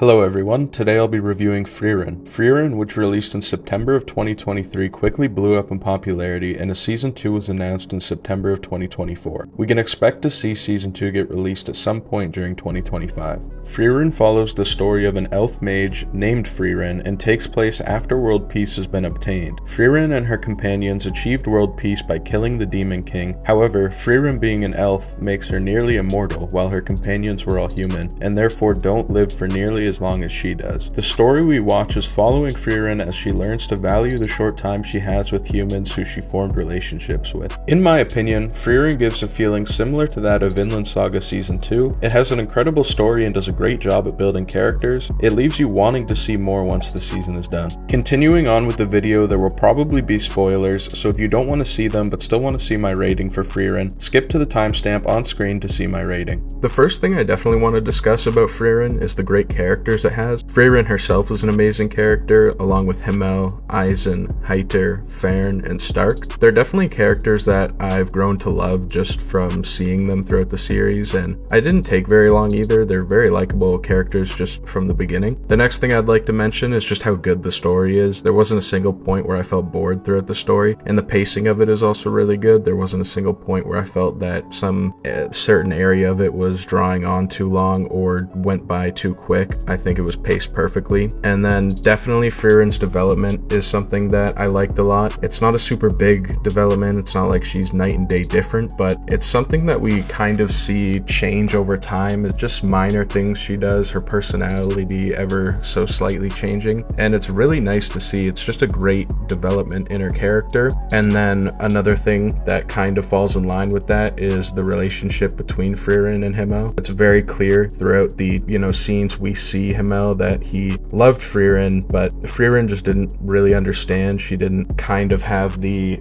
Hello everyone, today I'll be reviewing Frieren. Frieren, which released in September of 2023, quickly blew up in popularity and a Season 2 was announced in September of 2024. We can expect to see Season 2 get released at some point during 2025. Frieren follows the story of an elf mage named Frieren and takes place after world peace has been obtained. Frieren and her companions achieved world peace by killing the Demon King. However, Frieren being an elf makes her nearly immortal while her companions were all human, and therefore don't live for nearly as long as she does. The story we watch is following Frieren as she learns to value the short time she has with humans who she formed relationships with. In my opinion, Frieren gives a feeling similar to that of Vinland Saga Season 2. It has an incredible story and does a great job at building characters. It leaves you wanting to see more once the season is done. Continuing on with the video, there will probably be spoilers, so if you don't want to see them but still want to see my rating for Frieren, skip to the timestamp on screen to see my rating. The first thing I definitely want to discuss about Frieren is the great characters it has. Frieren herself is an amazing character, along with Himmel, Eisen, Heiter, Fern, and Stark. They're definitely characters that I've grown to love just from seeing them throughout the series, and I didn't take very long either. They're very likable characters just from the beginning. The next thing I'd like to mention is just how good the story is. There wasn't a single point where I felt bored throughout the story, and the pacing of it is also really good. There wasn't a single point where I felt that some certain area of it was drawing on too long or went by too quick. I think it was paced perfectly. And then definitely Frieren's development is something that I liked a lot. It's not a super big development. It's not like she's night and day different, but it's something that we kind of see change over time. It's just minor things she does, her personality ever so slightly changing. And it's really nice to see. It's just a great development in her character. And then another thing that kind of falls in line with that is the relationship between Frieren and Himmel. It's very clear throughout the, scenes we see Himmel that he loved Frieren, but Frieren just didn't really understand. She didn't kind of have the,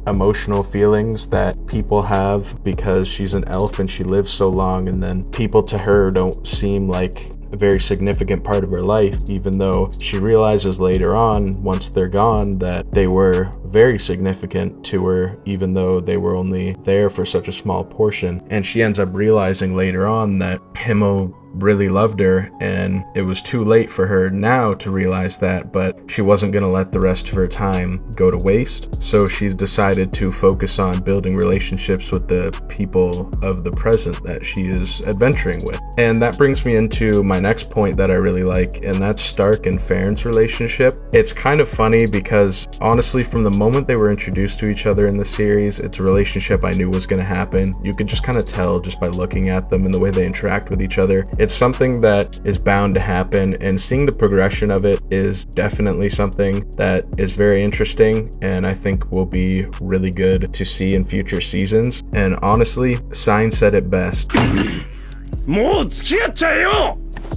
emotional feelings that people have because she's an elf and she lives so long, and then people to her don't seem like a very significant part of her life, even though she realizes later on, once they're gone, that they were very significant to her, even though they were only there for such a small portion. And she ends up realizing later on that Himmel really loved her, and it was too late for her now to realize that, but she wasn't going to let the rest of her time go to waste. So she decided to focus on building relationships with the people of the present that she is adventuring with. And that brings me into my next point that I really like, and that's Stark and Fern's relationship. It's kind of funny because honestly, from the moment they were introduced to each other in the series, it's a relationship I knew was going to happen. You could just kind of tell just by looking at them and the way they interact with each other. It's something that is bound to happen, and seeing the progression of it is definitely something that is very interesting and I think will be really good to see in future seasons. And honestly, Sign said it best.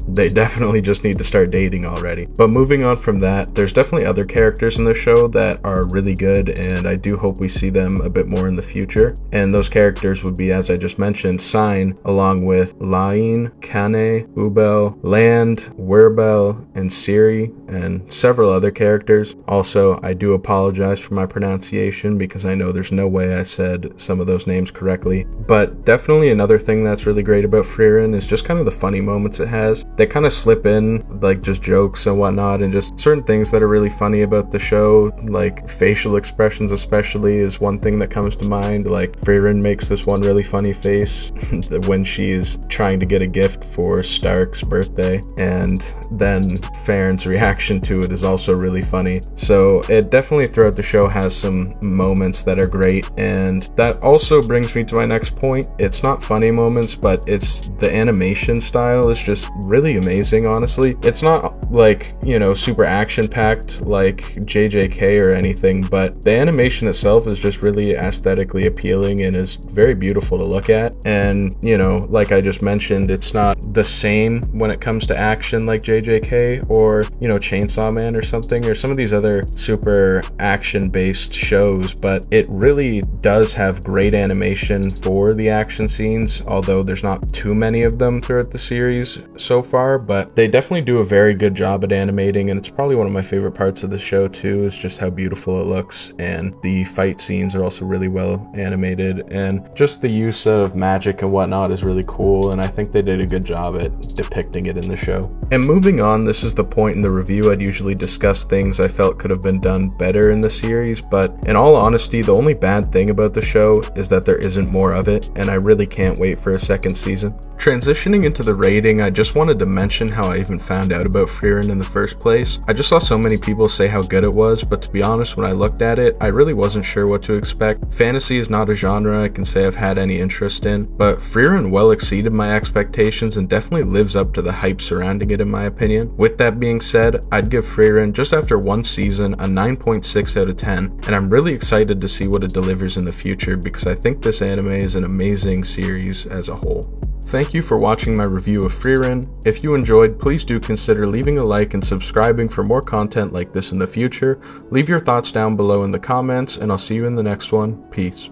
They definitely just need to start dating already. But moving on from that, there's definitely other characters in the show that are really good, and I do hope we see them a bit more in the future. And those characters would be, as I just mentioned, Sign, along with Lain, Kane, Ubel, Land, Werbel, and Ciri, and several other characters. Also, I do apologize for my pronunciation because I know there's no way I said some of those names correctly. But definitely another thing that's really great about Frieren is just kind of the funny moments it has. They kind of slip in like just jokes and whatnot, and just certain things that are really funny about the show, like facial expressions especially is one thing that comes to mind. Like Frieren makes this one really funny face when she's trying to get a gift for Stark's birthday, and then Fern's reaction to it is also really funny. So it definitely throughout the show has some moments that are great, and that also brings me to my next point. It's not funny moments, but it's the animation style is just really amazing, honestly. It's not like, super action-packed like JJK or anything, but the animation itself is just really aesthetically appealing and is very beautiful to look at. And, like I just mentioned, it's not the same when it comes to action like JJK or, Chainsaw Man or something, or some of these other super action-based shows, but it really does have great animation for the action scenes, although there's not too many many of them throughout the series so far, but they definitely do a very good job at animating, and it's probably one of my favorite parts of the show too, is just how beautiful it looks, and the fight scenes are also really well animated, and just the use of magic and whatnot is really cool, and I think they did a good job at depicting it in the show. And moving on, this is the point in the review I'd usually discuss things I felt could have been done better in the series, but in all honesty, the only bad thing about the show is that there isn't more of it, and I really can't wait for a second season. Transitioning into the rating, I just wanted to mention how I even found out about Frieren in the first place. I just saw so many people say how good it was, but to be honest, when I looked at it, I really wasn't sure what to expect. Fantasy is not a genre I can say I've had any interest in, but Frieren well exceeded my expectations and definitely lives up to the hype surrounding it in my opinion. With that being said, I'd give Frieren, just after one season, a 9.6 out of 10, and I'm really excited to see what it delivers in the future because I think this anime is an amazing series as a whole. Thank you for watching my review of Frieren. If you enjoyed, please do consider leaving a like and subscribing for more content like this in the future. Leave your thoughts down below in the comments, and I'll see you in the next one. Peace.